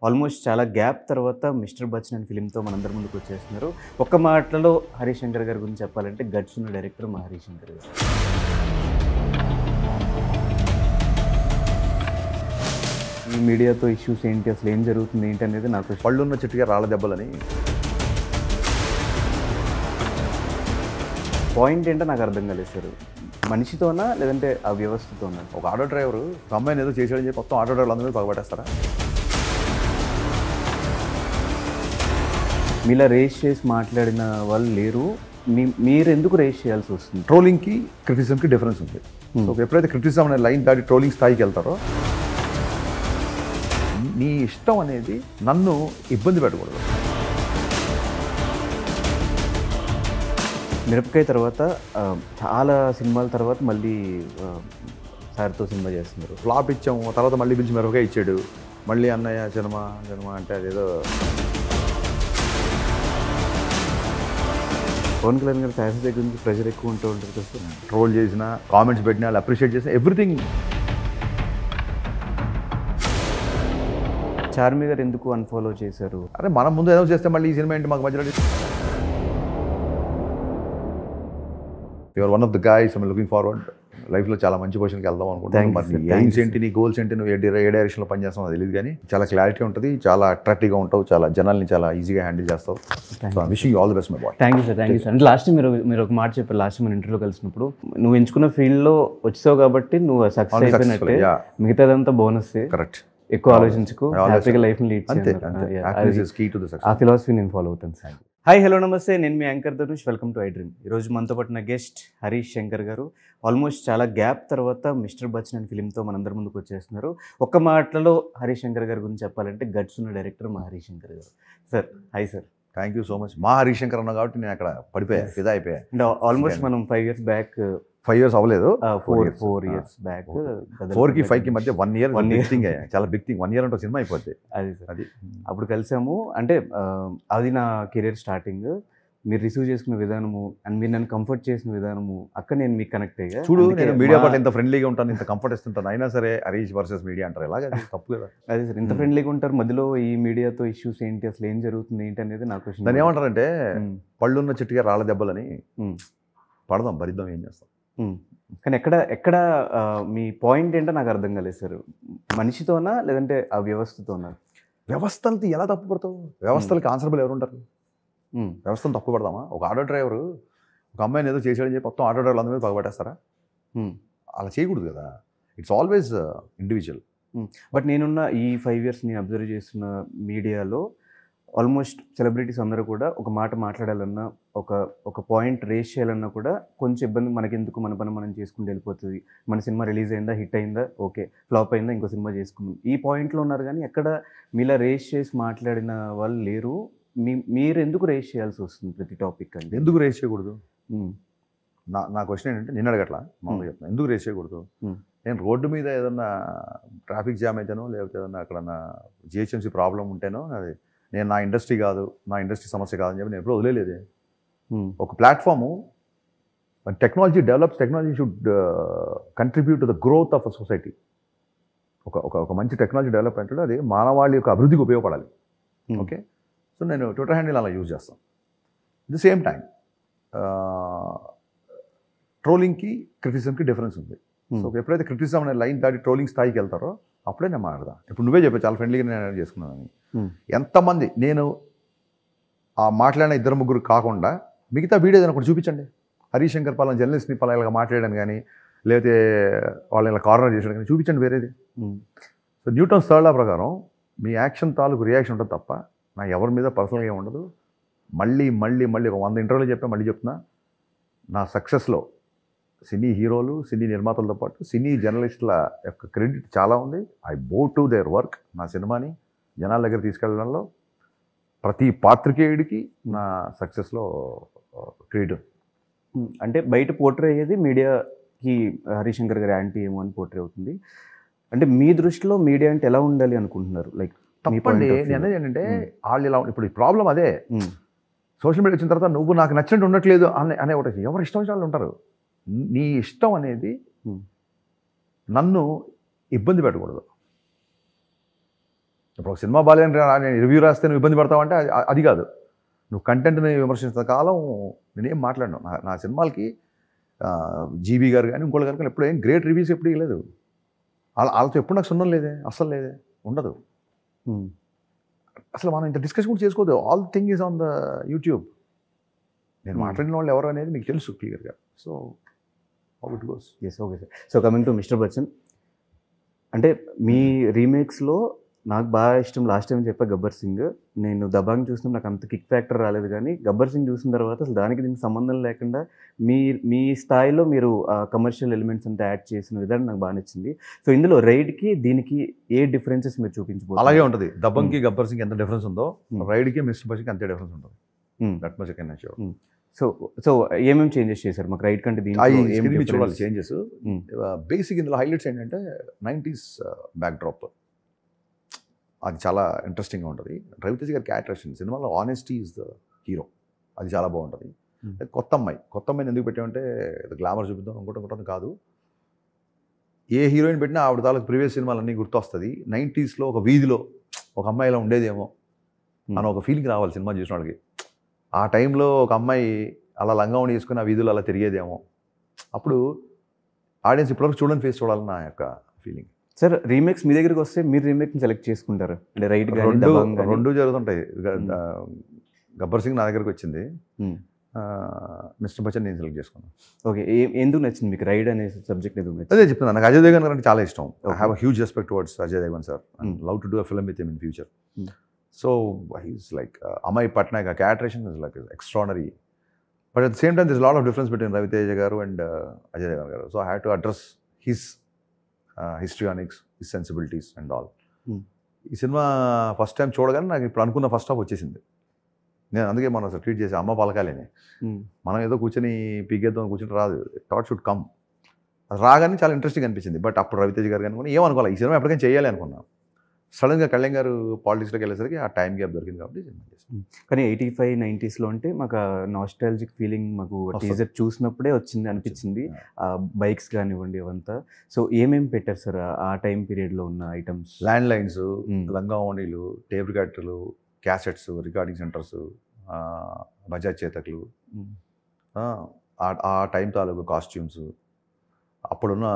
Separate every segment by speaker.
Speaker 1: Almost చాలా gap తర్వాత 'mister Bachchan' అనే ఫిలింతో మనందరి ముందుకు వచ్చేస్తున్నారు. ఒక్క మాటలో హరీష్ శంకర్ గారి గురించి చెప్పాలంటే గట్స్ ఉన్న డైరెక్టర్ మా హరీష్ శంకర్ గారు. ఈ మీడియాతో ఇష్యూస్ ఏంటి, అసలు ఏం జరుగుతుంది ఏంటి అనేది నాకు
Speaker 2: పళ్ళున్న చెట్టుగా రాళ్ళ దెబ్బలని.
Speaker 1: పాయింట్ ఏంటో నాకు అర్థం కాలేదు సార్. మనిషితోనా లేదంటే ఆ వ్యవస్థతోనా?
Speaker 2: ఒక ఆటో డ్రైవరు ఒక అమ్మాయిని ఏదో చేసాడని చెప్పి మొత్తం ఆటో డ్రైవర్లు అందరూ పగబట్టేస్తారా?
Speaker 1: మీలా రేస్ చేసి మాట్లాడిన వాళ్ళు లేరు. మీరు ఎందుకు రేస్ చేయాల్సి వస్తుంది?
Speaker 2: ట్రోలింగ్కి క్రిటిసిజంకి డిఫరెన్స్ ఉంది. సో ఎప్పుడైతే క్రిటిసిజం అనే లైన్ దాటి ట్రోలింగ్ స్థాయికి వెళ్తారో, నీ ఇష్టం అనేది నన్ను ఇబ్బంది పెట్టకూడదు.
Speaker 1: మిరపకాయ తర్వాత చాలా సినిమాల తర్వాత మళ్ళీ సార్తో సినిమా చేస్తున్నారు.
Speaker 2: ఫ్లాప్ ఇచ్చాము, తర్వాత మళ్ళీ పిలిచి మిరపకాయ ఇచ్చాడు, మళ్ళీ అన్నయ్య సినిమా సినిమా అంటే అదేదో.
Speaker 1: పవన్ కళ్యాణ్ గారి ఫ్యాన్స్ దగ్గర నుంచి ప్రెషర్ ఎక్కువ ఉంటూ ఉంటుంది కదా.
Speaker 2: ట్రోల్ చేసిన, కామెంట్స్ పెట్టిన, వాళ్ళు అప్రిషియేట్ చేసిన ఎవ్రీథింగ్.
Speaker 1: చార్మి గారు ఎందుకు అన్ఫాలో చేశారు?
Speaker 2: అరే మనం ముందు ఏదో చేస్తే మళ్ళీ ఈ సినిమా ఏంటి మాకు మధ్యలో? Your one of the guys I'm looking forward. లైఫ్లో చాలా మంచి పొజిషన్కి వెళ్దాం అనుకుంటున్నాను. మరి నీ ఎయిమ్స్ ఏంటి, నీ గోల్స్ ఏంటి, నువ్వు ఏ డైరెక్షన్లో పనిచేస్తావు అది తెలియదు, కానీ చాలా క్లారిటీ ఉంటుంది, చాలా అట్రాక్టివ్గా ఉంటావు, చాలా జనాల్ని చాలా ఈజీగా హ్యాండిల్ చేస్తావు. So I'm wishing you all the best my boy.
Speaker 1: Thank you sir, thank you sir. అంటే లాస్ట్ మీరు ఒక మాట చెప్పారు లాస్ట్ మన ఇంటర్వ్యూలో కలిసినప్పుడు, నువ్వు ఎంచుకున్న ఫీల్డ్లో వచ్చావు కాబట్టి నువ్వు సక్సెస్ అయిపోయినట్టే, మిగతాదంతా బోనస్.
Speaker 2: కరెక్ట్.
Speaker 1: ఎక్కువ ఆలోచించుకో, హ్యాపీగా లైఫ్ లీడ్ చేయాలి. ఆ ఫిలాసఫీ నేను ఫాలో అవుతాను సార్. హాయ్, హలో, నమస్తే. నేను మీ anchor Dhanush. Welcome to iDream. ఈరోజు మనతో పాటు నా గెస్ట్ హరీష్ శంకర్ గారు. ఆల్మోస్ట్ చాలా గ్యాప్ తర్వాత 'మిస్టర్ బచ్చన్' అనే ఫిలింతో మనందరి ముందుకు వచ్చేస్తున్నారు. ఒక్క మాటలో హరీష్ శంకర్ గారి గురించి చెప్పాలంటే గట్స్ ఉన్న డైరెక్టర్ మా హరీష్ శంకర్ గారు. Sir, hi sir.
Speaker 2: Thank you so much. మా హరీష్ శంకర్ అన్నా కాబట్టి నేను అక్కడ పడిపోయా, ఫిదా అయిపోయా.
Speaker 1: అంటే ఆల్మోస్ట్ మనం 5 years బ్యాక్,
Speaker 2: 5 years అవ్వలేదు,
Speaker 1: 4 years బ్యాక్,
Speaker 2: 4కి 5కి మధ్య 1 year థింగ్ అయ్యా. చాలా బిగ్ థింగ్. 1 year అంటే సినిమా అయిపోద్ది.
Speaker 1: అది అప్పుడు కలిసాము. అంటే అది నా కెరీర్ స్టార్టింగ్. మీరు రిసీవ్ చేసుకున్న విధానము అండ్ మీరు నన్ను కంఫర్ట్ చేసిన విధానము, అక్కడ నేను మీకు కనెక్ట్ అయ్యా.
Speaker 2: చూడు, నేను మీడియా పట్ల ఇంత ఫ్రెండ్లీగా ఉంటాను, ఇంత కంఫర్ట్ ఇస్తుంటాను, అయినా సరే హరీష్ వర్సెస్ మీడియా అంటారు. ఎలాగ తప్పు కదా?
Speaker 1: అదే సార్, ఇంత ఫ్రెండ్లీగా ఉంటారు, మధ్యలో ఈ మీడియాతో ఇష్యూస్ ఏంటి, అసలు ఏం జరుగుతుంది ఏంటి అనేది నాకు క్వశ్చన్.
Speaker 2: దాన్ని ఏమంటారంటే పళ్ళున్న చెట్టుగా రాళ్ళ దెబ్బలని. పడదాం, భరిద్దాం, ఏం చేస్తాం.
Speaker 1: కానీ ఎక్కడ మీ పాయింట్ ఏంటో నాకు అర్థం కాలేదు సార్. మనిషితోనా లేదంటే ఆ వ్యవస్థతోనా?
Speaker 2: వ్యవస్థలకి ఎలా తప్పు పడతావు? వ్యవస్థలకి ఆన్సరబుల్ ఎవరు ఉంటారు? వ్యవస్థను తప్పు పడదామా? ఒక ఆటో డ్రైవరు ఒక అమ్మాయిని ఏదో చేసాడని చెప్పి మొత్తం ఆటో డ్రైవర్లు అందరూ పగబట్టేస్తారా? అలా చేయకూడదు కదా. It's always individual.
Speaker 1: బట్ నేనున్న ఈ 5 years నేను అబ్జర్వ్ చేస్తున్న మీడియాలో ఆల్మోస్ట్ సెలబ్రిటీస్ అందరూ కూడా ఒక మాట మాట్లాడాలన్నా, ఒక పాయింట్ రేస్ చేయాలన్నా కూడా కొంచెం ఇబ్బంది. మనకెందుకు, మన పని మనం చేసుకుంటూ వెళ్ళిపోతుంది. మన సినిమా రిలీజ్ అయిందా, హిట్ అయిందా, ఓకే, ఫ్లాప్ అయిందా, ఇంకో సినిమా చేసుకుందాం, ఈ పాయింట్లో ఉన్నారు. కానీ ఎక్కడ మీలా రేస్ చేసి మాట్లాడిన వాళ్ళు లేరు. మీరు ఎందుకు రేస్ చేయాల్సి వస్తుంది ప్రతి టాపిక్? అంటే
Speaker 2: ఎందుకు రేస్ చేయకూడదు? నా క్వశ్చన్ ఏంటంటే, నిన్న అడగట్లా, మామూలుగా చెప్తాను, ఎందుకు రేస్ చేయకూడదు? నేను రోడ్డు మీద ఏదన్నా ట్రాఫిక్ జామ్ అయితేనో, లేకపోతే ఏదన్నా అక్కడ జిహెచ్ఎంసీ ప్రాబ్లం ఉంటేనో, అది నేను నా ఇండస్ట్రీ కాదు, నా ఇండస్ట్రీ సమస్య కాదని చెప్పి నేను ఎప్పుడూ వదిలేదే. ఒక platform, technology develops, technology should contribute to the growth of a society. ఒక మంచి టెక్నాలజీ డెవలప్మెంట్ అది మానవాళి యొక్క అభివృద్ధికి ఉపయోగపడాలి. ఓకే, సో నేను ట్విట్టర్ హ్యాండిల్ అలా యూజ్ చేస్తాను. అట్ ద సేమ్ టైం ట్రోలింగ్కి క్రిటిసిజంకి డిఫరెన్స్ ఉంది. సో ఎప్పుడైతే క్రిటిసిజం అనే లైన్ దాటి ట్రోలింగ్ స్థాయికి వెళ్తారో అప్పుడే నేను మాట్లాడదా. ఇప్పుడు నువ్వే చెప్పావు చాలా ఫ్రెండ్లీగా నేను చేసుకున్నాను. ఎంతమంది నేను ఆ మాట్లాడిన 2-3 కాకుండా మిగతా వీడియో ఏదైనా ఒకటి చూపించండి. హరీష్ శంకర్ పలానా జర్నలిస్ట్ని పలానా మాట్లాడాను కానీ, లేకపోతే వాళ్ళని ఇలా కార్నర్ చేసాడు కానీ చూపించండి వేరేది. సో న్యూటన్స్ థర్డ్ లా ప్రకారం మీ యాక్షన్ తాలూకు రియాక్షన్ ఉంటుంది తప్ప నా ఎవరి మీద పర్సనల్గా ఉండదు. మళ్ళీ ఒక 100 ఇంటర్వ్యూలు చెప్పా, మళ్ళీ చెప్తున్నా, నా సక్సెస్లో సినీ హీరోలు, సినీ నిర్మాతలతో పాటు సినీ జర్నలిస్టుల యొక్క క్రెడిట్ చాలా ఉంది. ఐ బో టు దేర్ వర్క్. నా సినిమాని జనాల దగ్గర తీసుకెళ్ళడంలో ప్రతి పాత్రికేయుడికి నా సక్సెస్లో క్రెడిట్.
Speaker 1: అంటే బయట పోర్ట్రే అయ్యేది మీడియాకి హరీష్ శంకర్ గారి యాంటీ ఏమో అని పోర్ట్రే అవుతుంది. అంటే మీ దృష్టిలో మీడియా అంటే ఎలా ఉండాలి అనుకుంటున్నారు? లైక్
Speaker 2: తప్పండి. నేను అనేది ఏంటంటే, వాళ్ళు ఇలా ఇప్పుడు ఈ ప్రాబ్లం అదే. సోషల్ మీడియా వచ్చిన తర్వాత నువ్వు నాకు నచ్చినట్టు ఉండట్లేదు అనే ఒకటి, ఎవరు ఇష్టం వచ్చిన వాళ్ళు ఉంటారు. నీ ఇష్టం అనేది నన్ను ఇబ్బంది పెట్టకూడదు. ఇప్పుడు ఒక సినిమా బాగాలేని రివ్యూ రాస్తే నువ్వు ఇబ్బంది పడతావంటే అది కాదు. నువ్వు కంటెంట్ని విమర్శించిన కాలం నేనేం మాట్లాడను. నా సినిమాలకి జీబీ గారు కానీ ఇంకోళ్ళు కానీ ఎప్పుడు ఏం గ్రేట్ రివ్యూస్ ఎప్పుడు ఇవ్వలేదు. వాళ్ళతో ఎప్పుడు నాకు సున్నం లేదే, అస్సలు లేదే, ఉండదు. అసలు మనం ఇంత డిస్కషన్ కూడా చేసుకోవద్దు. All thing is on the YouTube. నేను మాట్లాడిన వాళ్ళు ఎవరు అనేది మీకు తెలుసు క్లియర్గా. So how it goes.
Speaker 1: Yes, okay sir. So coming to mister Bachchan, అంటే మీ రీమేక్స్లో నాకు బాగా ఇష్టం, లాస్ట్ టైం చెప్పా గబ్బర్ సింగ్. నేను దబాంగ్ చూసినప్పుడు నాకు అంత కిక్ ఫ్యాక్టర్ రాలేదు, కానీ గబ్బర్ సింగ్ చూసిన తర్వాత అసలు దానికి దీనికి సంబంధం లేకుండా మీ స్థాయిలో మీరు కమర్షియల్ ఎలిమెంట్స్ అంతా యాడ్ చేసిన విధానం నాకు బాగా నచ్చింది. సో ఇందులో రైడ్కి దీనికి ఏ డిఫరెన్సెస్ మీరు చూపించబోతున్నారు?
Speaker 2: అలాగే ఉంటుంది. దబంగ్కి గబ్బర్ సింగ్ ఎంత డిఫరెన్స్ ఉందో రైడ్కి మిస్టర్ బచ్చన్కి అంతే డిఫరెన్స్ ఉంటుంది. That much I can assure.
Speaker 1: So ఏమేమి చేంజెస్ చేశారు మాకు రైడ్ కంటే దీనికి?
Speaker 2: చూడాలి చేంజెస్. బేసిక్ ఇందులో హైలైట్స్ ఏంటంటే 90s బ్యాక్డ్రాప్, అది చాలా ఇంట్రెస్టింగ్గా ఉంటుంది. రవితేజ గారి క్యారెక్టర్ సినిమాలో ఆనెస్టీ ఈజ్ ద హీరో, అది చాలా బాగుంటుంది. కొత్త అమ్మాయిని ఎందుకు పెట్టామంటే గ్లామర్ చూపిద్దాం అనుకుంటుంది కాదు. ఏ హీరోయిన్ పెట్టినా ఆవిడ తాలూకు ప్రీవియస్ సినిమాలన్నీ గుర్తొస్తుంది. 90sలో ఒక వీధిలో ఒక అమ్మాయి ఇలా ఉండేదేమో అని ఒక ఫీలింగ్ రావాలి సినిమా చూసిన వాళ్ళకి. ఆ టైంలో ఒక అమ్మాయి అలా లంగావణి వేసుకుని ఆ వీధులు అలా తిరిగేదేమో. అప్పుడు ఆడియన్స్ ఇప్పటివరకు చూడని ఫేస్ చూడాలని నా యొక్క ఫీలింగ్.
Speaker 1: సార్ రీమేక్స్ మీ దగ్గరికి వస్తే మీరు రీమేక్ని సెలెక్ట్ చేసుకుంటారు అంటే రైడ్
Speaker 2: రెండు జరుగుతుంటాయి. గబ్బర్ సింగ్ నా దగ్గరికి వచ్చింది, మిస్టర్ బచ్చన్ నేను సెలెక్ట్ చేసుకున్నాను.
Speaker 1: ఓకే, ఎందుకు నచ్చింది మీకు రైడ్ అనే సబ్జెక్ట్? ఎందుకు నచ్చింది?
Speaker 2: అదే చెప్తున్నాను, నాకు అజయ్ దేవగన్ గారు అంటే చాలా ఇష్టం. I have a huge respect towards Ajay Devgan sir. Love to do a film with him in future. So he's like Amay Patnaik characterisation is like extraordinary. But at the same time this lot of difference between Ravi Teja garu and Ajay Devgan garu. So I have to address his histrionics, his sensibilities and all. ఈ cinema first time చూడగానే నాకు ఇప్పుడు అనుకున్న first half వచ్చేసింది. నేను అందుకే మనం అసలు ట్వీట్ చేసి అమ్మ పలకాలేని, మనం ఏదో కూర్చొని పీకేద్దాం కూర్చొని రాదు, థాట్ షుడ్ కమ్. అది రాగానే చాలా ఇంట్రెస్టింగ్ అనిపించింది. బట్ అప్పుడు రవితేజ గారు కానీ ఏమనుకోవాలి, ఈ సినిమా ఎప్పటికైనా చేయాలి అనుకున్నాను. సడన్గా కళ్యాణ్ గారు పాలిటిక్స్లోకి వెళ్ళేసరికి ఆ టైం గ్యాప్ దొరికింది కాబట్టి సినిమా చేసాం.
Speaker 1: కానీ 85, 90sలో అంటే మాకు నాస్టాలజిక్ ఫీలింగ్ మాకు టీజర్ చూసినప్పుడే అనిపించింది. బైక్స్ కానివ్వండి అవంతా. సో ఏమేమి పెట్టారు సార్ ఆ టైం పీరియడ్లో ఉన్న ఐటమ్స్?
Speaker 2: ల్యాండ్ లైన్స్, లంగావణీలు, టేప్ రికార్డర్లు, క్యాసెట్స్, రికార్డింగ్ సెంటర్స్, బజాజ్ చేతకులు, ఆ టైం తాలూకు కాస్ట్యూమ్స్, అప్పుడున్న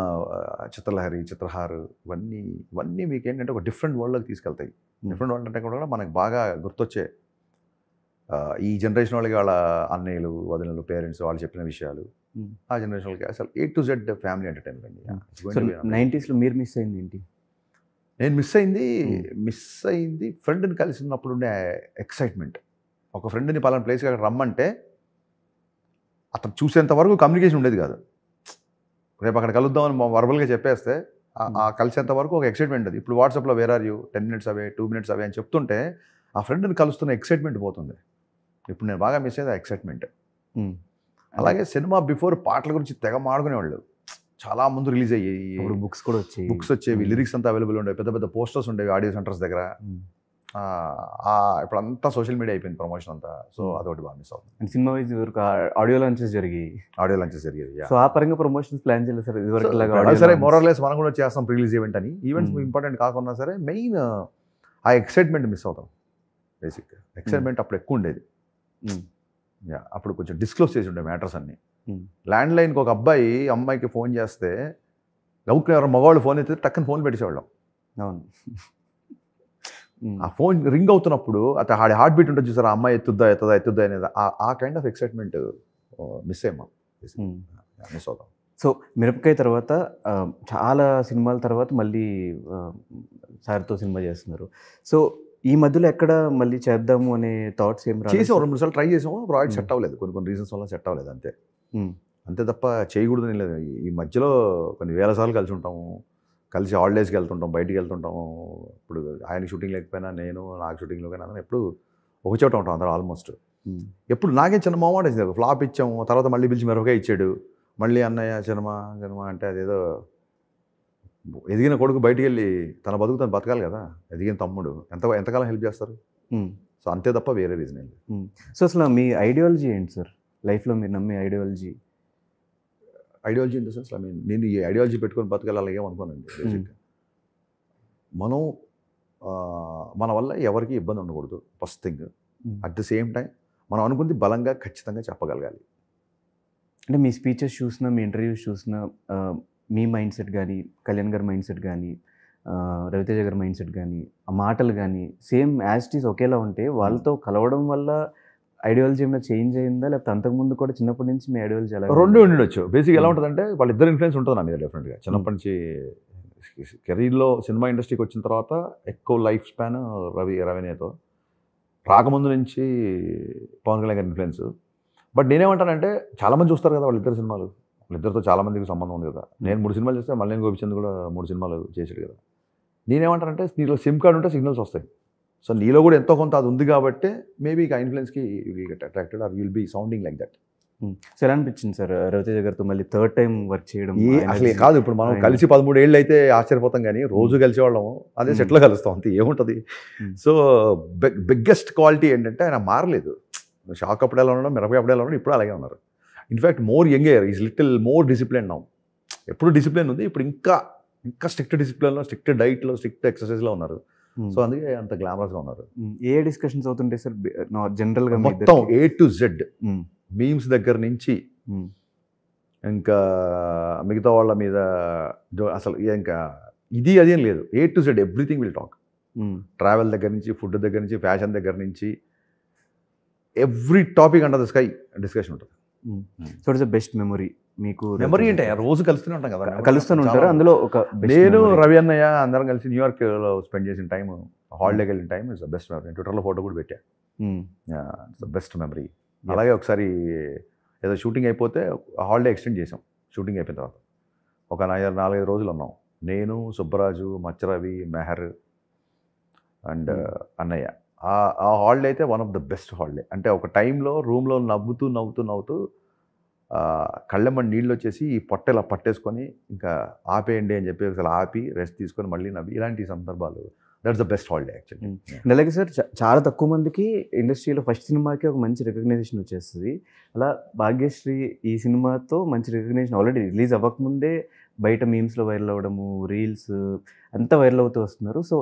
Speaker 2: చిత్రలహరి, చిత్రహారు, ఇవన్నీ మీకు ఏంటంటే ఒక డిఫరెంట్ వరల్డ్లోకి తీసుకెళ్తాయి. డిఫరెంట్ వరల్డ్ అంటే కూడా మనకు బాగా గుర్తొచ్చే ఈ జనరేషన్ వాళ్ళకి వాళ్ళ అన్నయ్యలు, వదినలు, పేరెంట్స్ వాళ్ళు చెప్పిన విషయాలు, ఆ జనరేషన్ వాళ్ళకి అసలు A to Z family entertainment.
Speaker 1: 90sలో మీరు మిస్ అయింది ఏంటి?
Speaker 2: నేను మిస్ అయింది ఫ్రెండ్ని కలిసి ఉన్నప్పుడు ఉండే ఎక్సైట్మెంట్. ఒక ఫ్రెండ్ని పలానా ప్లేస్కి అక్కడ రమ్మంటే అతను చూసేంత వరకు కమ్యూనికేషన్ ఉండేది కాదు. రేపు అక్కడ కలుద్దామని వర్బల్గా చెప్పేస్తే ఆ కలిసేంత వరకు ఒక ఎక్సైట్మెంట్ అది. ఇప్పుడు వాట్సాప్లో where are you 10 minutes away, 2 minutes away అని చెప్తుంటే ఆ ఫ్రెండ్ని కలుస్తున్న ఎక్సైట్మెంట్ పోతుంది. ఇప్పుడు నేను బాగా మిస్ అయ్యేది ఆ ఎక్సైట్మెంట్. అలాగే సినిమా బిఫోర్ పాటల గురించి తెగ మాడుకునేవాళ్ళు. చాలా ముందు రిలీజ్ అయ్యాయి, బుక్స్ వచ్చేవి, లిరిక్స్ అంతా అవైలబుల్ ఉండేవి, పెద్ద పెద్ద పోస్టర్స్ ఉండేవి ఆడియో సెంటర్స్ దగ్గర. ఇప్పుడు అంతా సోషల్ మీడియా అయిపోయింది ప్రమోషన్ అంతా. సో అదొకటి బాగా మిస్ అవుతుంది.
Speaker 1: సినిమా వైజ్ వరకు ఆడియో లాంచెస్ జరిగాయి.
Speaker 2: సో
Speaker 1: ఆ పరంగా ప్రమోషన్స్ ప్లాన్ చేయలేదు సార్ ఇదివరకు?
Speaker 2: సరే, మోరల్లెస్ మనం కూడా చేస్తాం రిలీజ్ ఈవెంట్ అని. ఈవెంట్స్ ఇంపార్టెంట్ కాకుండా సరే మెయిన్ ఆ ఎక్సైట్మెంట్ మిస్ అవుతాం. బేసిక్ ఎక్సైట్మెంట్ అప్పుడు ఎక్కువ ఉండేది. అప్పుడు కొంచెం డిస్క్లోజ్ చేసి ఉండే మ్యాటర్స్ అన్ని. ల్యాండ్ లైన్కి ఒక అమ్మాయికి ఫోన్ చేస్తే గౌక్ని ఎవరు మగవాళ్ళు ఫోన్ అయితే టక్కని ఫోన్ పెట్టేసేవాళ్ళం.
Speaker 1: అవును.
Speaker 2: ఆ ఫోన్ రింగ్ అవుతున్నప్పుడు అతను హార్ట్ బీట్ ఉంటుంది చూసారు, ఆ అమ్మాయి ఎత్తుద్దా అనేది ఆ కైండ్ ఆఫ్ ఎక్సైట్మెంట్ మిస్ అవుతాం.
Speaker 1: సో మిరపకాయ తర్వాత చాలా సినిమాల తర్వాత మళ్ళీ సార్తో సినిమా చేస్తున్నారు. సో ఈ మధ్యలో ఎక్కడ మళ్ళీ చేద్దాము అనే థాట్స్ ఏం రాలేదు?
Speaker 2: చేసాం, 2 సార్లు ట్రై చేసాము, ప్రాజెక్ట్ సెట్ అవ్వలేదు, కొన్ని రీజన్స్ వల్ల సెట్ అవ్వలేదు, అంతే తప్ప చేయకూడదని లేదు. ఈ మధ్యలో కొన్ని వేల సార్లు కలిసి ఉంటాము, కలిసి హాలిడేస్కి వెళ్తుంటాం, బయటికి వెళ్తుంటాము. ఇప్పుడు ఆయన షూటింగ్ లేకపోయినా నాకు షూటింగ్లో కానీ అందరం ఎప్పుడు ఒక చోట ఉంటాం అందరూ ఆల్మోస్ట్. ఎప్పుడు నాకే చిన్న మొహమాట వచ్చింది, ఫ్లాప్ ఇచ్చాము, తర్వాత మళ్ళీ పిలిచి మిరపకాయ ఇచ్చాడు, మళ్ళీ అన్నయ్య సినిమా అంటే అదేదో ఎదిగిన కొడుకు బయటికి వెళ్ళి తన బతుకు తను బతకాలి కదా, ఎదిగిన తమ్ముడు ఎంతకాలం హెల్ప్ చేస్తారు. సో అంతే తప్ప వేరే రీజన్ ఏంటి.
Speaker 1: సో అసలు మీ ఐడియాలజీ ఏంటి సార్ లైఫ్లో? మీరు నమ్మే ఐడియాలజీ
Speaker 2: ఇన్ ద సెన్స్ నేను ఈ ఐడియాలజీ పెట్టుకొని బతకాలి అలాగే అనుకోనండి. బేసిక్గా మనం మన వల్ల ఎవరికి ఇబ్బంది ఉండకూడదు first thing. At the same time మనం అనుకుంది బలంగా ఖచ్చితంగా చెప్పగలగాలి.
Speaker 1: అంటే మీ స్పీచెస్ చూసినా, మీ ఇంటర్వ్యూస్ చూసినా మీ మైండ్ సెట్ కానీ, కళ్యాణ్ గారి మైండ్ సెట్ కానీ, రవితేజ గారి మైండ్ సెట్ కానీ, ఆ మాటలు కానీ సేమ్ యాజ్ ఇట్ ఈస్ ఒకేలా ఉంటే వాళ్ళతో కలవడం వల్ల ఐడియాలజీ ఏమైనా చేంజ్ అయిందా, లేకపోతే అంతకుముందు కూడా చిన్నప్పటి నుంచి మీ ఐడియాలజీ ఎలా
Speaker 2: రెండు ఉండొచ్చు. బేసిక్ ఎలా ఉంటుందంటే వాళ్ళిద్దరు ఇన్ఫ్లుయెన్స్ ఉంటుంది నా మీద డెఫినెట్గా. చిన్నప్పటి నుంచి కెరీర్లో సినిమా ఇండస్ట్రీకి వచ్చిన తర్వాత ఎక్కువ లైఫ్ స్పాన్ రవినేతో, రాకముందు నుంచి పవన్ కళ్యాణ్ గారి ఇన్ఫ్లుయెన్స్. బట్ నేనేమంటానంటే చాలామంది చూస్తారు కదా వాళ్ళిద్దరు సినిమాలు, వాళ్ళిద్దరితో చాలామందికి సంబంధం ఉంది కదా. నేను 3 సినిమాలు చేస్తే మల్లేని గోపిచంద్ కూడా 3 సినిమాలు చేశాడు కదా. నేనేమంటానంటే నీలో సిమ్ కార్డ్ ఉంటే సిగ్నల్స్ వస్తాయి. సో నీలో కూడా ఎంతో కొంత అది ఉంది కాబట్టి మేబీ ఆ ఇన్ఫ్లుయెన్స్కి you will get attracted or will be sounding like that.
Speaker 1: So ఎలా అనిపించింది సార్ రవితేజ గారితో మళ్ళీ థర్డ్ టైం వర్క్ చేయడం?
Speaker 2: అసలు కాదు, ఇప్పుడు మనం కలిసి 13 ఏళ్ళు అయితే ఆశ్చర్యపోతాం, కానీ రోజు కలిసేవాళ్ళము, అదే సెట్లో కలుస్తాం అంతే, ఏముంటుంది. సో బిగ్గెస్ట్ క్వాలిటీ ఏంటంటే ఆయన మారలేదు. షాక్ అప్పుడు ఎలా ఉన్నాడు, మిరపకాయ అప్పుడు ఎలా ఉన్నాడు, ఇప్పుడు అలాగే ఉన్నారు. In fact more younger, is little more discipline now. ఎప్పుడు డిసిప్లిన్ ఉంది, ఇప్పుడు ఇంకా స్ట్రిక్ట్ డిసిప్లిన్లో, స్ట్రిక్ట్ డైట్లో, స్ట్రిక్ట్ ఎక్సర్సైజ్లో ఉన్నారు. సో అందుకే అంత గ్లామరస్గా ఉన్నారు.
Speaker 1: ఏ డిస్కషన్స్ అవుతుంటాయి సార్ జనరల్గా?
Speaker 2: మొత్తం A to Z, మీమ్స్ దగ్గర నుంచి ఇంకా మిగతా వాళ్ళ మీద అసలు ఇంకా ఇది అదేం లేదు. A to Z everything will talk. Travel దగ్గర నుంచి, ఫుడ్ దగ్గర నుంచి, ఫ్యాషన్ దగ్గర నుంచి, every topic under the sky discussion ఉంటుంది.
Speaker 1: So it's the best memory మీకు?
Speaker 2: మెమరీ అంటే రోజు కలుస్తూనే ఉంటాం కదా,
Speaker 1: కలుస్తూనే ఉంటారు. అందులో ఒక
Speaker 2: నేను రవి అన్నయ్య అందరం కలిసి న్యూయార్క్లో స్పెండ్ చేసిన టైం, హాలిడేకి వెళ్ళిన time it's the best memory. ట్విట్టర్లో ఫోటో కూడా పెట్టా. It's the best memory. అలాగే ఒకసారి ఏదో షూటింగ్ అయిపోతే హాలిడే ఎక్స్టెండ్ చేసాం. షూటింగ్ అయిపోయిన తర్వాత ఒక 4-5 రోజులు ఉన్నాం. నేను, సుబ్బరాజు, మచ్చరవి, మెహర్ అండ్ అన్నయ్య. ఆ హాలిడే అయితే one of the best holiday. అంటే ఒక టైంలో రూమ్లో నవ్వుతూ కళ్ళెమ్మడి నీళ్ళు వచ్చేసి ఈ పొట్ట ఇలా పట్టేసుకొని ఇంకా ఆపేయండి అని చెప్పి ఒకసారి ఆపి రెస్ట్ తీసుకొని మళ్ళీ నవ్వి, ఇలాంటి సందర్భాలు, that's the best holiday actually.
Speaker 1: అలాగే సార్ చాలా తక్కువ మందికి ఇండస్ట్రీలో ఫస్ట్ సినిమాకి ఒక మంచి రికగ్నైజేషన్ వచ్చేస్తుంది. అలా భాగ్యశ్రీ ఈ సినిమాతో మంచి రికగ్నైజేషన్ ఆల్రెడీ రిలీజ్ అవ్వకముందే బయట మీమ్స్లో వైరల్ అవ్వడము, రీల్స్ అంతా వైరల్ అవుతూ వస్తున్నారు. సో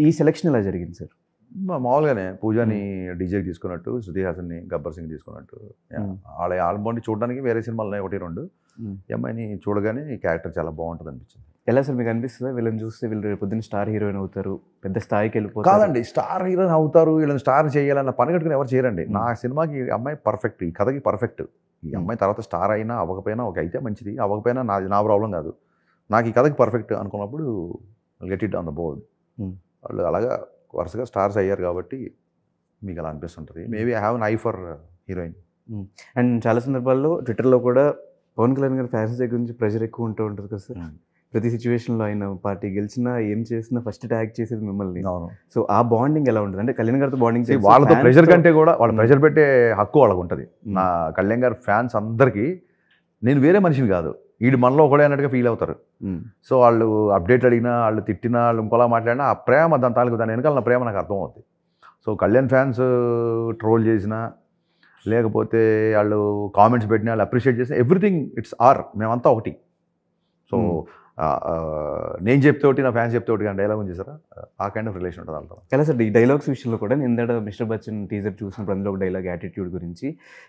Speaker 1: ఈ సెలెక్షన్ ఎలా జరిగింది సార్?
Speaker 2: మామూలుగానే పూజాని డీజేకి తీసుకున్నట్టు, శృతి హాసన్ని గబ్బర్ సింగ్ తీసుకున్నట్టు, వాళ్ళ ఆల్బమ్ చూడడానికి వేరే సినిమాలు ఉన్నాయి 1-2. ఈ అమ్మాయిని చూడగానే ఈ క్యారెక్టర్ చాలా బాగుంటుంది అనిపించింది.
Speaker 1: ఎలా సార్ మీకు అనిపిస్తుందా వీళ్ళని చూస్తే వీళ్ళు రేపు పొద్దున్న స్టార్ హీరోయిన్ అవుతారు, పెద్ద స్థాయికి వెళ్ళిపోతారు?
Speaker 2: కాదండి, స్టార్ హీరోయిన్ అవుతారు, వీళ్ళని స్టార్ చేయాలన్న పని కట్టుకుని ఎవరు చేయరండి. నా సినిమాకి ఈ అమ్మాయి పర్ఫెక్ట్, ఈ కథకి పర్ఫెక్ట్. ఈ అమ్మాయి తర్వాత స్టార్ అయినా అవ్వకపోయినా ఒక అయితే మంచిది, అవ్వకపోయినా నా ప్రాబ్లం కాదు. నాకు ఈ కథకి పర్ఫెక్ట్ అనుకున్నప్పుడు get it on the board. వాళ్ళు అలాగా వరుసగా స్టార్స్ అయ్యారు కాబట్టి మీకు అలా అనిపిస్తుంటుంది. Maybe I have an I for heroine.
Speaker 1: And చాలా సందర్భాల్లో ట్విట్టర్లో కూడా పవన్ కళ్యాణ్ గారి ఫ్యాన్స్ దగ్గర నుంచి ప్రెషర్ ఎక్కువ ఉంటూ ఉంటుంది కదా సార్. ప్రతి సిచ్యువేషన్లో ఆయన పార్టీ గెలిచినా ఏం చేసినా ఫస్ట్ ట్యాగ్ చేసేది మిమ్మల్ని. సో ఆ బాండింగ్ ఎలా ఉంటుంది? అంటే కళ్యాణ్ గారితో బాండింగ్
Speaker 2: వాళ్ళతో ప్రెషర్ కంటే కూడా వాళ్ళు ప్రెషర్ పెట్టే హక్కు వాళ్ళకు ఉంటుంది. నా కళ్యాణ్ గారి ఫ్యాన్స్ అందరికీ నేను వేరే మనిషిని కాదు, వీడు మనలో ఒకడే అన్నట్టుగా ఫీల్ అవుతారు. సో వాళ్ళు అప్డేట్ అడిగినా, వాళ్ళు తిట్టినా, వాళ్ళు ఇంకోలా మాట్లాడినా ఆ ప్రేమ దాని వెనకాల నా ప్రేమ నాకు అర్థమవుతుంది. సో కళ్యాణ్ ఫ్యాన్స్ ట్రోల్ చేసినా, లేకపోతే వాళ్ళు కామెంట్స్ పెట్టినా, వాళ్ళు అప్రిషియేట్ చేసినా, ఎవ్రీథింగ్ ఇట్స్ ఆర్, మేమంతా ఒకటి. సో నేను చెప్తే ఒకటి, నా ఫ్యాన్స్ చెప్తే ఒకటి కానీ డైలాగ్ ఉంది సార్, ఆ కైండ్ ఆఫ్ రిలేషన్ ఉంటుంది వాళ్ళతో.
Speaker 1: ఎలా సార్ ఈ డైలాగ్స్ విషయంలో కూడా నేను ఇందాక మిస్టర్ బచ్చన్ టీజర్ చూసినప్పుడు అందులో ఒక డైలాగ్ యాటిట్యూడ్ గురించి,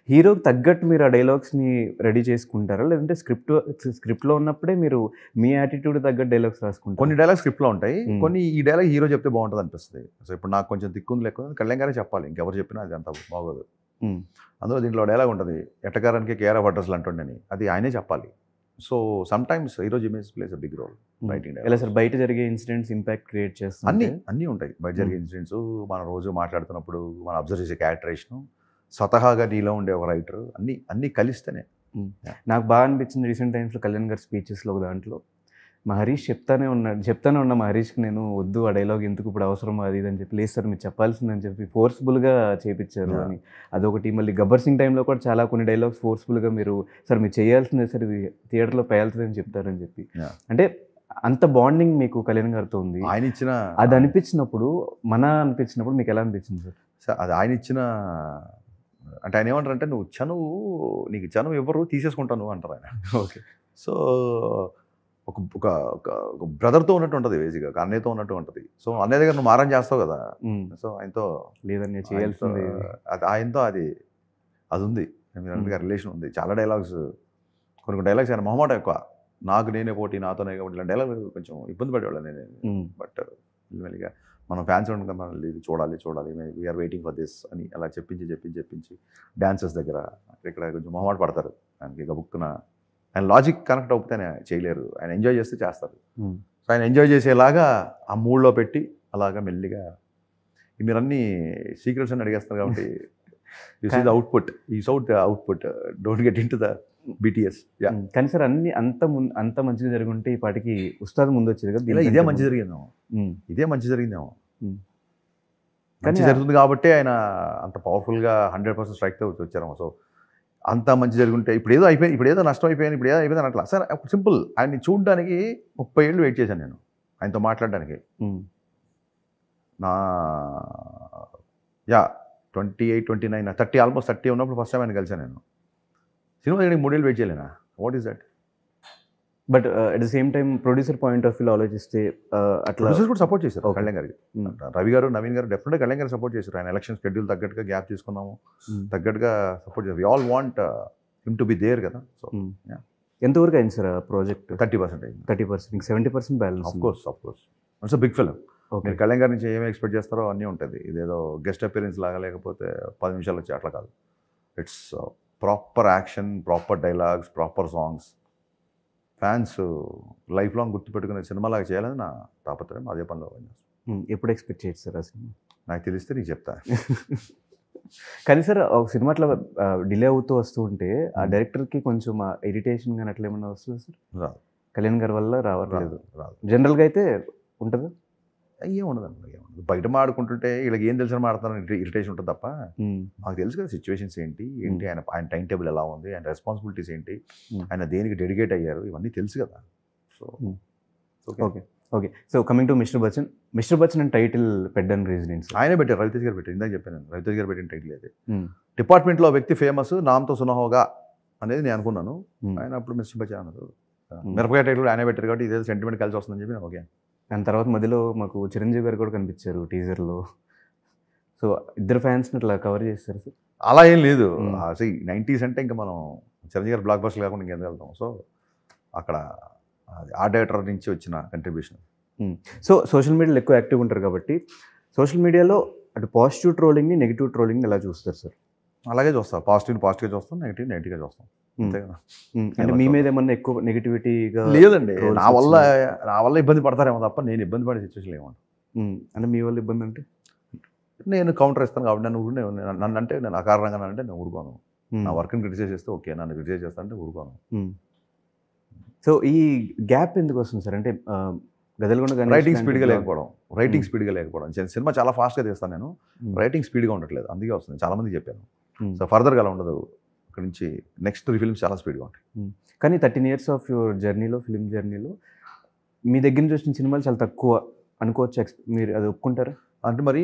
Speaker 1: హీరోకి తగ్గట్టు మీరు ఆ డైలాగ్స్ని రెడీ చేసుకుంటారా, లేదంటే స్క్రిప్ట్లో ఉన్నప్పుడే మీరు మీ యాటిట్యూడ్ తగ్గట్టు డైలాగ్స్ రాసుకుంటారు?
Speaker 2: కొన్ని డైలాగ్ స్క్రిప్ట్లో ఉంటాయి, కొన్ని ఈ డైలాగ్ హీరో చెప్తే బాగుంటుంది అనిపిస్తుంది. సో ఇప్పుడు నాకు కొంచెం దిక్కుంది లేకుండా కళ్యాణ్ గారే చెప్పాలి, ఇంకెవరు చెప్పినా అది అంత బాగోదు. అందులో దీంట్లో డైలాగ్ ఉంటుంది, ఎట్టకారానికి కేర్ ఆఫ్ అడ్రస్లు అంటుండని, అది ఆయనే చెప్పాలి. సో సమ్ టైమ్స్ ఈరోజు image plays a big role writing.
Speaker 1: ఎలా సార్ బయట జరిగే ఇన్సిడెంట్స్ ఇంపాక్ట్ క్రియేట్ చేస్తాయి?
Speaker 2: అన్నీ ఉంటాయి బయట జరిగే ఇన్సిడెంట్స్. మనం రోజు మాట్లాడుతున్నప్పుడు మనం అబ్జర్వ్ చేసే క్యారెక్టరేషన్, స్వతహాగా నీలో ఉండే ఒక రైటర్, అన్నీ కలిస్తేనే.
Speaker 1: నాకు బాగా అనిపించింది రీసెంట్ టైమ్స్లో కళ్యాణ్ గారి స్పీచెస్లో ఒక దాంట్లో మా హరీష్ చెప్తానే ఉన్నా మా హరీష్కి నేను వద్దు ఆ డైలాగ్ ఎందుకు ఇప్పుడు అవసరం అది ఇది అని చెప్పి, లేదు సార్ మీరు చెప్పాల్సిందని చెప్పి ఫోర్స్ఫుల్గా చేయించారు అని. అదొకటి. మళ్ళీ గబ్బర్ సింగ్ టైంలో కూడా చాలా కొన్ని డైలాగ్స్ ఫోర్స్ఫుల్గా మీరు సార్ మీరు చేయాల్సిందే సార్, ఇది థియేటర్లో పేలుతుంది అని చెప్తారని చెప్పి. అంటే అంత బాండింగ్ మీకు కళ్యాణ్ గారితో ఉంది.
Speaker 2: ఆయన ఇచ్చిన
Speaker 1: అది అనిపించినప్పుడు మీకు ఎలా అనిపించింది సార్?
Speaker 2: అది ఆయన ఇచ్చిన, అంటే ఆయన ఏమంటారంటే నీకు చనువు ఎవరు తీసేసుకుంటాను అంటారు ఆయన. ఓకే. సో ఒక బ్రదర్తో ఉన్నట్టు ఉంటుంది బేసిక్గా, ఒక అన్నయ్యతో ఉన్నట్టు ఉంటుంది. సో అన్నయ్య దగ్గర నువ్వు మారం చేస్తావు కదా, సో ఆయనతో
Speaker 1: లేదని చేయాల్సింది.
Speaker 2: ఆయనతో అది ఉంది, మీరు అన్నట్టుగా రిలేషన్ ఉంది. చాలా డైలాగ్స్, కొన్ని డైలాగ్స్ ఆయన మొహమాట ఎక్కువ, నాకు నేనే పోటీ, నాతోనే కాబట్టి ఇలాంటి డైలాగ్ కొంచెం ఇబ్బంది పడేవాళ్ళు నేను. బట్ మెల్లిగా మనం ఫ్యాన్స్ ఉండగా మనం ఇది చూడాలి వీఆర్ వెయిటింగ్ ఫర్ దిస్ అని అలా చెప్పించి డాన్సర్స్ దగ్గర ఇక్కడ కొంచెం మొహమాట పడతారు. ఆయనకి గబుక్కున ఆయన లాజిక్ కనెక్ట్ అవుతే ఆయన చేయలేరు, ఆయన ఎంజాయ్ చేస్తే చేస్తారు. సో ఆయన ఎంజాయ్ చేసేలాగా ఆ మూడ్లో పెట్టి అలాగా మెల్లిగా మీరు అన్ని సీక్రెట్స్ అని అడిగేస్తారు కాబట్టి యూ సీ ద అవుట్పుట్, ఈ సౌట్ output, don't get into the BTS.
Speaker 1: కానీ సార్ అన్ని అంత మంచిగా జరుగుంటే ఈ పాటికి ఉస్తాద్ ముందు వచ్చేది కదా.
Speaker 2: ఇదే మంచి జరిగిందేమో, మంచి జరుగుతుంది కాబట్టి ఆయన అంత పవర్ఫుల్గా 100% స్ట్రైక్తో వచ్చారేమో. సో అంత మంచి జరుగుంటే ఇప్పుడు ఏదో నష్టం అయిపోయాను, ఇప్పుడు ఏదో అయిపోయింది అట్లా. సార్ సింపుల్, ఆయన్ని చూడడానికి 30 ఏళ్ళు వెయిట్ చేశాను నేను ఆయనతో మాట్లాడడానికి. నా 28, 29, 30 ఆల్మోస్ట్ 30 ఉన్నప్పుడు ఫస్ట్ టైం ఆయన కలిసాను నేను. సినిమా చేయడానికి 3 ఏళ్ళు వెయిట్ చేయలేనా? What is that?
Speaker 1: But at the same time producer point of వ్యూలో ఆలోచిస్తే అట్లా
Speaker 2: ప్రొడ్యూసర్స్ కూడా సపోర్ట్ చేశారు కళ్యాణ్ గారికి. రవి గారు, నవీన్ గారు డెఫినెట్గా కళ్యాణ్ గారు సపోర్ట్ చేశారు. ఆయన ఎలక్షన్ షెడ్యూల్ తగ్గట్టుగా గ్యాప్ తీసుకున్నాము, తగ్గట్టుగా సపోర్ట్ చేశారు. We all want him to be there కదా. సో
Speaker 1: ఎంతవరకు అయింది సార్ ప్రాజెక్ట్?
Speaker 2: 30% అయింది.
Speaker 1: 30%, 70% balance.
Speaker 2: Of course it's a big film. మీరు కళ్యాణ్ గారి నుంచి ఏమి ఎక్స్పెక్ట్ చేస్తారో అన్నీ ఉంటుంది. ఇదేదో గెస్ట్ అపియరెన్స్ లాగా, లేకపోతే 10 నిమిషాలు వచ్చి అట్లా కాదు. It's proper action, proper dialogues, proper songs. Fans life long గుర్తుపెట్టుకునే సినిమాలాగా చేయాలని నా తాపత్రయం. అదే పనిలో పనిచేస్తాను.
Speaker 1: ఎప్పుడు ఎక్స్పెక్ట్ చేయొచ్చు సార్ ఆ సినిమా?
Speaker 2: నాకు తెలిస్తే నీకు చెప్తా.
Speaker 1: కానీ సార్ ఒక సినిమా అట్లా డిలే అవుతూ వస్తూ ఉంటే ఆ డైరెక్టర్కి కొంచెం ఇరిటేషన్ కానీ అట్లా ఏమన్నా వస్తుంది సార్?
Speaker 2: రాదు.
Speaker 1: కళ్యాణ్ గారి వల్ల రావట్లేదు.
Speaker 2: రాదు.
Speaker 1: జనరల్గా అయితే ఉంటుందా?
Speaker 2: ఏముండదండి, ఏముండదు. బయట మాడుకుంటుంటే వీళ్ళకి ఏం తెలిసిన మాడుతారని ఇరిటేషన్ ఉంటుంది తప్ప, మాకు తెలుసు కదా సిచ్యువేషన్స్ ఏంటి ఆయన టైం టేబుల్ ఎలా ఉంది, ఆయన రెస్పాన్సిబిలిటీస్ ఏంటి, ఆయన దేనికి డెడికేట్ అయ్యారు, ఇవన్నీ తెలుసు కదా. So
Speaker 1: okay. So coming to mister Bachchan అని టైటిల్ పెట్టడానికి రీజన్ ఏంటి?
Speaker 2: ఆయనే పెట్టారు, రవితేజ్ గారు పెట్టారు. ఇందాక చెప్పాను, రవితేజ్ గారు పెట్టిన టైటిల్ అయితే. డిపార్ట్మెంట్లో వ్యక్తి ఫేమస్, నామ్తో సునహోగా అనేది నేను అనుకున్నాను. ఆయన అప్పుడు మిస్టర్ బచ్చన్ అన్నారు. మిరపకాయ టైటిల్ ఆయనే పెట్టారు కాబట్టి ఇదే సెంటిమెంట్ కలిసి వస్తుందని చెప్పి ఓకే.
Speaker 1: దాని తర్వాత మధ్యలో మాకు చిరంజీవి గారు కూడా కనిపించారు టీజర్లో. సో ఇద్దరు ఫ్యాన్స్ని అట్లా కవర్ చేస్తారు సార్?
Speaker 2: అలా ఏం లేదు. 90s అంటే ఇంకా మనం చిరంజీవి గారు బ్లాక్ బస్టర్ కాకుండా ఇంకెందుకు వెళ్తాం. సో అక్కడ ఆ డైరెక్టర్ నుంచి వచ్చిన కంట్రిబ్యూషన్.
Speaker 1: సో సోషల్ మీడియాలో ఎక్కువ యాక్టివ్ ఉంటారు కాబట్టి సోషల్ మీడియాలో అటు పాజిటివ్ ట్రోలింగ్ని, నెగిటివ్ ట్రోలింగ్ని ఎలా చూస్తారు సార్?
Speaker 2: అలాగే చూస్తాం. పాజిటివ్గా చూస్తాం, నెగిటివ్గా చూస్తాం.
Speaker 1: అంటే మీ మీద ఏమన్నా ఎక్కువ నెగిటివిటీగా?
Speaker 2: లేదండి, నా వల్ల ఇబ్బంది పడతారేమో తప్ప నేను ఇబ్బంది పడే సిచ్యువేషన్ ఏమంటారు.
Speaker 1: అంటే మీ వల్ల ఇబ్బంది అంటే
Speaker 2: నేను కౌంటర్ ఇస్తాను కాబట్టి నన్ను అంటే నేను అకారణంగా అంటే నేను ఊరుకోను. నా వర్క్ని క్రిటిసైజ్ చేస్తే ఓకే, నన్ను క్రిటిసైజ్ చేస్తా అంటే ఊరుకోను.
Speaker 1: సో ఈ గ్యాప్ ఎందుకు వస్తుంది సార్? అంటే గదలగొండ
Speaker 2: రైటింగ్ స్పీడ్గా లేకపోవడం. సినిమా చాలా ఫాస్ట్గా తీస్తాను నేను, రైటింగ్ స్పీడ్గా ఉండట్లేదు, అందుకే వస్తుంది. చాలామంది చెప్పాను. సో ఫర్దర్గా అలా ఉండదు, ఇక్కడ నుంచి నెక్స్ట్ 3 ఫిల్మ్స్ చాలా స్పీడ్గా ఉంటాయి.
Speaker 1: కానీ 13 years ఆఫ్ యువర్ జర్నీలో, ఫిల్మ్ జర్నీలో మీ దగ్గర నుంచి వచ్చిన సినిమాలు చాలా తక్కువ అనుకోవచ్చు. మీరు అది ఒప్పుకుంటారా?
Speaker 2: అంటే మరి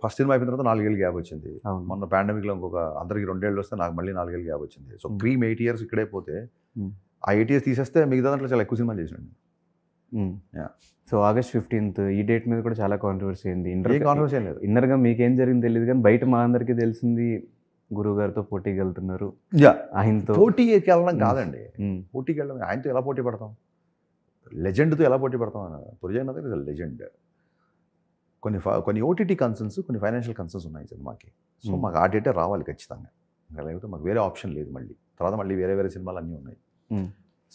Speaker 2: ఫస్ట్ సినిమా అయిపోయిన తర్వాత 4 ఏళ్ళు గ్యాప్ వచ్చింది. మొన్న పాండమిక్లో అందరికి 2 ఏళ్ళు వస్తే నాకు మళ్ళీ 4 ఏళ్ళు గ్యాప్ వచ్చింది. సో 8 years ఇక్కడే పోతే ఆ 8 years తీసేస్తే మిగతా దాంట్లో చాలా ఎక్కువ సినిమాలు చేసినండి.
Speaker 1: సో August 15th ఈ డేట్ మీద కూడా చాలా కాంట్రవర్సీ అయింది.
Speaker 2: కాంట్రవర్సీ ఏం లేదు.
Speaker 1: ఇన్నర్గా మీకేం జరిగింది తెలియదు, కానీ బయట మా అందరికీ తెలిసింది గురువు గారితో పోటీకి వెళ్తున్నారు. ఆయనతో
Speaker 2: పోటీకి వెళ్ళడం కాదండి, పోటీకి వెళ్ళడం ఆయనతో ఎలా పోటీ పడతాం, లెజెండ్తో ఎలా పోటీ పడతాం అన్న పురుజన్నది లెజెండ్. కొన్ని ఓటీటీ కన్సర్న్స్, కొన్ని ఫైనాన్షియల్ కన్సర్న్స్ ఉన్నాయి సినిమాకి. సో మాకు ఆ డేటే రావాలి ఖచ్చితంగా, ఇంకా లేకపోతే మాకు వేరే ఆప్షన్ లేదు. మళ్ళీ వేరే సినిమాలు అన్నీ ఉన్నాయి.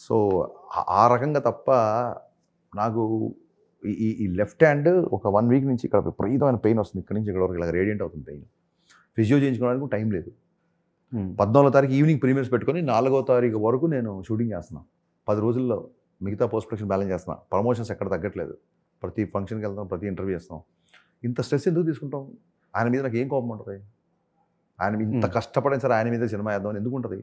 Speaker 2: సో ఆ రకంగా తప్ప నాకు ఈ లెఫ్ట్ హ్యాండ్ ఒక 1 week నుంచి ఇక్కడ విపరీతమైన పెయిన్ వస్తుంది. ఇక్కడ నుంచి ఇక్కడ వరకు ఇలా రేడియంట్ అవుతుంది పెయిన్. ఫిజియో చేయించుకోవడానికి టైం లేదు. 14వ తారీఖు ఈవినింగ్ ప్రీమియర్స్ పెట్టుకొని 4వ తారీఖు వరకు నేను షూటింగ్ చేస్తున్నాను. 10 రోజుల్లో మిగతా పోస్ట్ ప్రొడక్షన్ బ్యాలెన్స్ చేస్తున్నాను. ప్రమోషన్స్ ఎక్కడ తగ్గట్లేదు, ప్రతి ఫంక్షన్కి వెళ్తాం, ప్రతి ఇంటర్వ్యూ చేస్తాం. ఇంత స్ట్రెస్ ఎందుకు తీసుకుంటాం? ఆయన మీద నాకు ఏం కోపం ఉంటుంది? ఆయన ఇంత కష్టపడిన సరే ఆయన మీద సినిమా వేద్దామని ఎందుకు ఉంటుంది?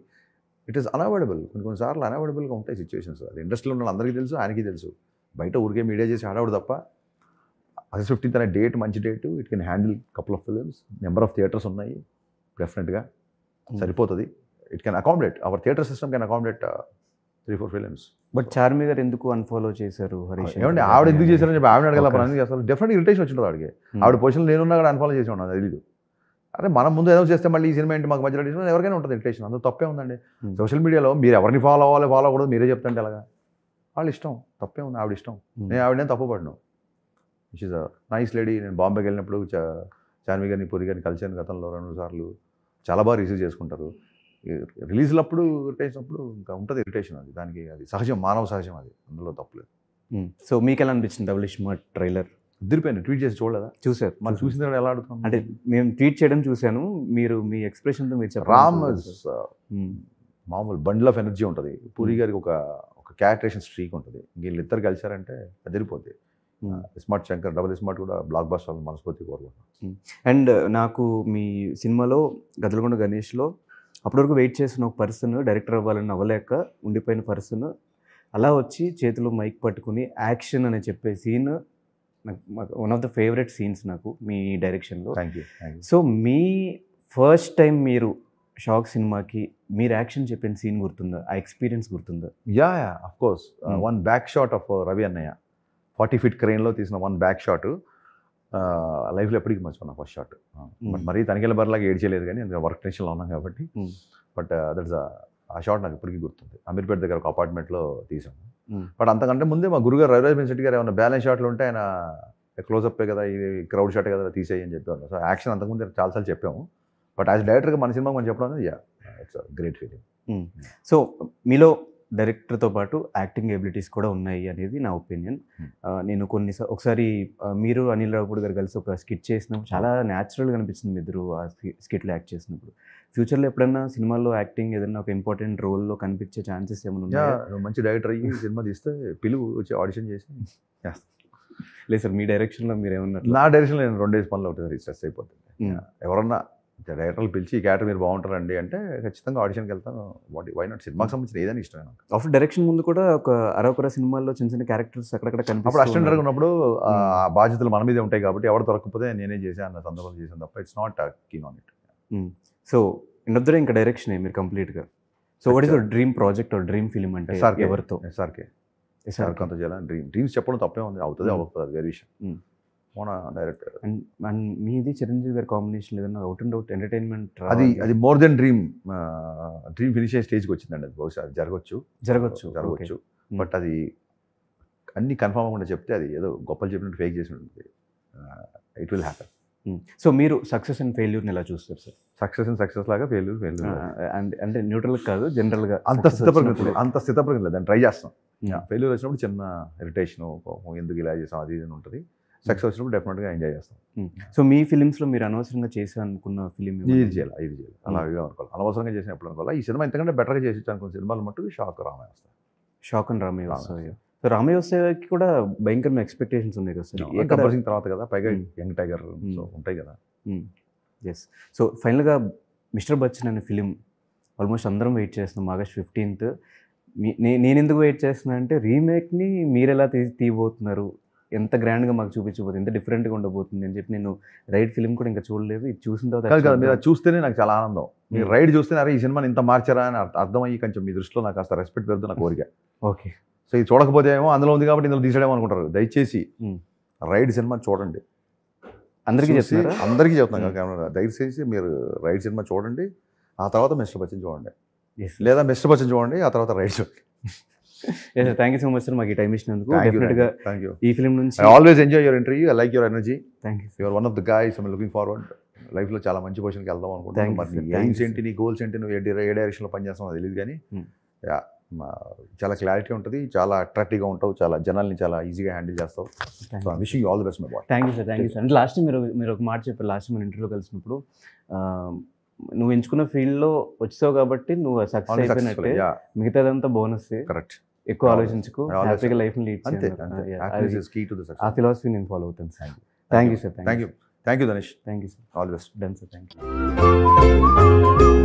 Speaker 2: It is unavoidable. కొన్నిసార్లు అన్అవాయిడబుల్గా ఉంటాయి సిచ్యువేషన్స్. అది ఇండస్ట్రీలో ఉన్న అందరికీ తెలుసు, ఆయనకి తెలుసు. బయట ఊరికే మీడియా చేసి ఆడవడు తప్ప August 15th అనే డేట్ మంచి date. It can handle couple of films, number of theatres ఉన్నాయి, డెఫినెట్గా సరిపోతుంది. It can accommodate, our theatre system can accommodate 3-4 films.
Speaker 1: But Charmi garu ఎందుకు అన్ఫాలో చేశారు హరీష్?
Speaker 2: ఏమంటే ఆవిడ ఎందుకు చేశారని చెప్పి ఆవిడ అడగల, మనం ఎందుకు చేస్తారు? డెఫినెట్ ఇరిటేషన్ వచ్చింటుంది ఆవిడకి. ఆవిడ పొజిషన్ నేనున్నా కూడా అన్ఫాలో చేసి ఉన్నాను, తెలియదు. అరే మనం ముందు ఏదో చేస్తే మళ్ళీ ఈ సినిమా ఏంటి మాకు మధ్యలో ఇరిటేషన్, ఎవరికైనా ఉంటుంది ఇరిటేషన్, అందులో తప్పే ఉందండి. సోషల్ మీడియాలో మీరు ఎవరిని ఫాలో అవ్వాలి ఫాలో అవ్వకూడదు మీరే చెప్తుంటే ఎలాగా? వాళ్ళ ఇష్టం, తప్పే ఉంది, ఆవిడ ఇష్టం. నేను ఆవిడనే తప్పు పడినాను. Which is a nice lady. నేను బాంబేకి వెళ్ళినప్పుడు చార్మి గారిని పూరి గారిని కలిసాను గతంలో 2 సార్లు. చాలా బాగా రిసీవ్ చేసుకుంటారు. రిలీజ్లప్పుడు ఇరిటేషన్ అప్పుడు ఇంకా ఉంటుంది ఇరిటేషన్, అది దానికి అది సహజం, మానవ సహజం, అది అందులో తప్పలేదు.
Speaker 1: సో మీకు ఎలా అనిపించింది డబుల్ ఇస్మార్ట్ ట్రైలర్?
Speaker 2: ఉద్దిరిపోయాను. ట్వీట్ చేసి చూడలేదా?
Speaker 1: చూసారు.
Speaker 2: మనం చూసిన తర్వాత ఎలా అడుగుతాం
Speaker 1: అంటే మేము ట్వీట్ చేయడం చూశాను, మీరు మీ ఎక్స్ప్రెషన్తో మీరు చెప్పారు.
Speaker 2: రామ్ మామూలు బండిల్ ఆఫ్ ఎనర్జీ ఉంటుంది. పూరి గారికి ఒక క్యారెక్టరేషన్ స్ట్రీక్ ఉంటుంది. వీళ్ళిద్దరు కలిసారంటే అదిరిపోద్ది. స్మార్ట్ శంకర్ డబుల్ స్మార్ట్ కూడా బ్లాక్ బస్టర్ మనస్ఫూర్తి కోరుకుంటున్నాను.
Speaker 1: అండ్ నాకు మీ సినిమాలో గదలకొండ గణేష్లో అప్పటివరకు వెయిట్ చేసిన ఒక పర్సన్ డైరెక్టర్ అవ్వాలని అవ్వలేక ఉండిపోయిన పర్సన్ అలా వచ్చి చేతిలో మైక్ పట్టుకుని యాక్షన్ అని చెప్పే సీన్ నాకు one of the favourite scenes నాకు మీ డైరెక్షన్లో.
Speaker 2: Thank you.
Speaker 1: So me first time మీరు షాక్ సినిమాకి మీరు యాక్షన్ చెప్పిన సీన్ గుర్తుందా? ఆ ఎక్స్పీరియన్స్ గుర్తుందా?
Speaker 2: Yeah of course. One back shot of Ravi అన్నయ్య 40 feet క్రెయిన్లో తీసిన వన్ బ్యాక్ షాట్ లైఫ్లో ఎప్పటికీ మర్చిపోయినా ఫస్ట్ షాట్. బట్ మరీ తనిఖీల బరిలాగా ఏడ్చేయలేదు కానీ ఎందుకంటే వర్క్ టెన్షన్లో ఉన్నాం కాబట్టి. బట్ దట్స్ ఆ షాట్ నాకు ఇప్పటికీ గుర్తుంది. అమీర్పేట దగ్గర ఒక అపార్ట్మెంట్లో తీసాము. బట్ అంతకంటే ముందే మా గురుగారు రవిరాజ్ శెట్టి గారు ఏమైనా బ్యాలెన్స్ షాట్లు ఉంటే ఆయన క్లోజప్పే కదా, ఇది క్రౌడ్ షాట్ కదా తీసేయి అని చెప్పేవాళ్ళు. సో యాక్షన్ అంతకుముందు చాలాసార్లు చెప్పాము. బట్ యాజ్ డైరెక్టర్గా మన సినిమాకి మనం చెప్పడం అనేది ఇట్స్ గ్రేట్ ఫీలింగ్.
Speaker 1: సో మీలో డైరెక్టర్తో పాటు యాక్టింగ్ ఎబిలిటీస్ కూడా ఉన్నాయి అనేది నా ఒపీనియన్. నేను ఒకసారి మీరు అనిల్ రావుపూడి గారు కలిసి ఒక స్కిట్ చేసినప్పుడు చాలా న్యాచురల్గా అనిపించింది మీ ఇద్దరు ఆ స్కిట్లో యాక్ట్ చేసినప్పుడు. ఫ్యూచర్లో ఎప్పుడైనా సినిమాల్లో యాక్టింగ్ ఏదైనా ఒక ఇంపార్టెంట్ రోల్లో కనిపించే ఛాన్సెస్ ఏమైనా ఉన్నాయా?
Speaker 2: మంచి డైరెక్టర్ అయ్యి సినిమా తీస్తే పిలువు వచ్చి ఆడిషన్ చేసి.
Speaker 1: లేదు సార్, మీ డైరెక్షన్లో మీరు ఏమన్నా?
Speaker 2: నా డైరెక్షన్లో నేను 2 days పనిలో ఉంటుంది, స్ట్రెస్ అయిపోతుంది. ఎవరన్నా డైరెక్టర్లు పిలిచి ఈ క్యారెక్టర్ మీరు బాగుంటారండి అంటే ఖచ్చితంగా ఆడిషన్కి వెళ్తాను. Why not? సినిమాకి సంబంధించిన ఏదైనా ఇష్టమే నాకు.
Speaker 1: ఆఫ్టర్ డైరెక్షన్ ముందు కూడా ఒక అరొకర సినిమాల్లో చిన్న చిన్న క్యారెక్టర్స్ అక్కడక్కడ కనిపిస్తాయి.
Speaker 2: అప్పుడు అసిస్టెంట్ డైరెక్టర్ ఉన్నప్పుడు ఆ బాధ్యతలు మన మీదే ఉంటాయి కాబట్టి ఎవరు దొరకకపోతే నేనే చేశాను అన్న సందర్భాలు చేశాను తప్ప it's not keen on it.
Speaker 1: So ఇంకొద్దరు ఇంకా డైరెక్షన్ మీరు కంప్లీట్గా. So what is your dream project or dream film అంటే ఎవరితో?
Speaker 2: ఎస్ఆర్కే చేయాలని డ్రీమ్స్ చెప్పడం తప్పే ఉంది, అవుతుంది అవ్వకపోతుంది అది వేరే విషయం. మన డైరెక్టర్
Speaker 1: అండ్ మీది చిరంజీవి గారి కాంబినేషన్ ఏదన్నా అవుట్ అండ్ అవుట్ ఎంటర్టైన్మెంట్
Speaker 2: అది మోర్ దెన్ డ్రీమ్ ఫినిష్ అయ్యే స్టేజ్కి వచ్చిందండి. అది బహుశా జరగవచ్చు. బట్ అది అన్ని కన్ఫర్మ్ అవ్వకుండా చెప్తే అది ఏదో గొప్పలు చెప్పినట్టు ఫేక్ చేసి ఉంటుంది. It will happen.
Speaker 1: సో మీరు సక్సెస్ అండ్ ఫెయిల్యూర్ని ఎలా చూస్తారు సార్?
Speaker 2: సక్సెస్ లాగా ఫెయిల్యూర్
Speaker 1: అంటే న్యూట్రల్ కాదు, జనరల్గా
Speaker 2: అంత స్థితప్రజ్ఞ దాన్ని ట్రై చేస్తాం. ఫెయిల్యూర్ వచ్చినప్పుడు చిన్న ఇరిటేషను, ఎందుకు ఇలా చేసాం అది ఇది ఉంటుంది. సక్సెస్ వచ్చినప్పుడు డెఫినెట్గా ఎంజాయ్ చేస్తాం.
Speaker 1: సో మీ ఫిలిమ్స్లో మీరు అనవసరంగా చేసి అనుకున్న ఫిలిం
Speaker 2: ఇది చేయాలి అలాగే అనుకోవాలి, అనవసరంగా చేసినప్పుడు అనుకోవాలి. ఈ సినిమా ఇంతకంటే బెటర్గా చేసి అనుకున్న సినిమాలు మట్టుకు షాక్ రామయ్య వస్తాయి.
Speaker 1: షాక్ అండ్ రామయ్య వస్తాయి. సో రామయ్య వస్తాయికి కూడా భయంకరమైన ఎక్స్పెక్టేషన్స్ ఉన్నాయి కదా సార్.
Speaker 2: గబ్బర్ సింగ్ తర్వాత కదా, పైగా యంగ్ టైగర్ ఉంటాయి కదా.
Speaker 1: ఎస్. సో ఫైనల్గా మిస్టర్ బచ్చన్ అనే ఫిలిం ఆల్మోస్ట్ అందరం వెయిట్ చేస్తున్నాం ఆగస్ట్ 15th. నేను ఎందుకు వెయిట్ చేస్తున్నా అంటే రీమేక్ని మీరు ఎలా తీయబోతున్నారు, ఎంత గ్రాండ్గా మాకు చూపించబోతుంది, ఎంత డిఫరెంట్గా ఉండబోతుంది అని చెప్పి నేను రైడ్ ఫిలిం కూడా ఇంకా చూడలేదు. ఇది చూసిన
Speaker 2: తర్వాత మీరు చూస్తేనే నాకు చాలా ఆనందం. మీరు రైడ్ చూస్తేనే అరే ఈ సినిమాని ఇంత మార్చారా అని అర్థమయ్యి కొంచెం మీ దృష్టిలో నాకు కాస్త రెస్పెక్ట్ పెడుతుంది నా కోరిక.
Speaker 1: ఓకే.
Speaker 2: సో ఇది చూడకపోతే ఏమో అందులో ఉంది కాబట్టి ఇందులో తీసేయడం అనుకుంటారు. దయచేసి రైడ్ సినిమా చూడండి. అందరికీ చెప్తున్నాను కెమెరా, దయచేసి మీరు రైడ్ సినిమా చూడండి, ఆ తర్వాత మిస్టర్ బచ్చన్ చూడండి, లేదా మిస్టర్ బచ్చన్ చూడండి ఆ తర్వాత రైడ్ చూడండి.
Speaker 1: Thank you so much sir మాకు ఈ టైం ఇచ్చినందుకు. డెఫినెట్గా ఈ ఫిలిం నుంచి
Speaker 2: I always enjoy your interview, I like your energy.
Speaker 1: Thank you.
Speaker 2: Your one of the guys I am looking forward. లైఫ్లో చాలా మంచి పొజిషన్కి వెళ్దాం అనుకుంటున్నాను. మరి ఎయిమ్స్ ఏంటి, నీ గోల్స్ ఏంటి, నువ్వు ఏ డైరెక్షన్లో పనిచేస్తావు అది తెలియదు కానీ చాలా క్లారిటీ ఉంటుంది, చాలా అట్రాక్టివ్గా ఉంటావు, చాలా జనాల్ని చాలా ఈజీగా హ్యాండిల్ చేస్తావు. So I wishing you all the best my boy.
Speaker 1: Thank you sir. అంటే లాస్ట్ టైం మీరు ఒక మాట చెప్పారు లాస్ట్ టైం మన ఇంటర్వ్యూలో కలిసినప్పుడు, నువ్వు ఎంచుకున్న ఫీల్డ్లో వచ్చావు కాబట్టి నువ్వు సక్సెస్ అయిపోయినట్టే, మిగతాదంతా బోనస్.
Speaker 2: కరెక్ట్.
Speaker 1: ఎక్కువ ఆలోచించుకో, హ్యాపీగా లైఫ్ని లీడ్ చేయాలి. ఆ ఫిలాసఫీ నేను ఫాలో అవుతాను sir. Thank you sir.
Speaker 2: Thank you Dhanesh.
Speaker 1: Thank you sir.
Speaker 2: All the best.
Speaker 1: Done sir. Thank you.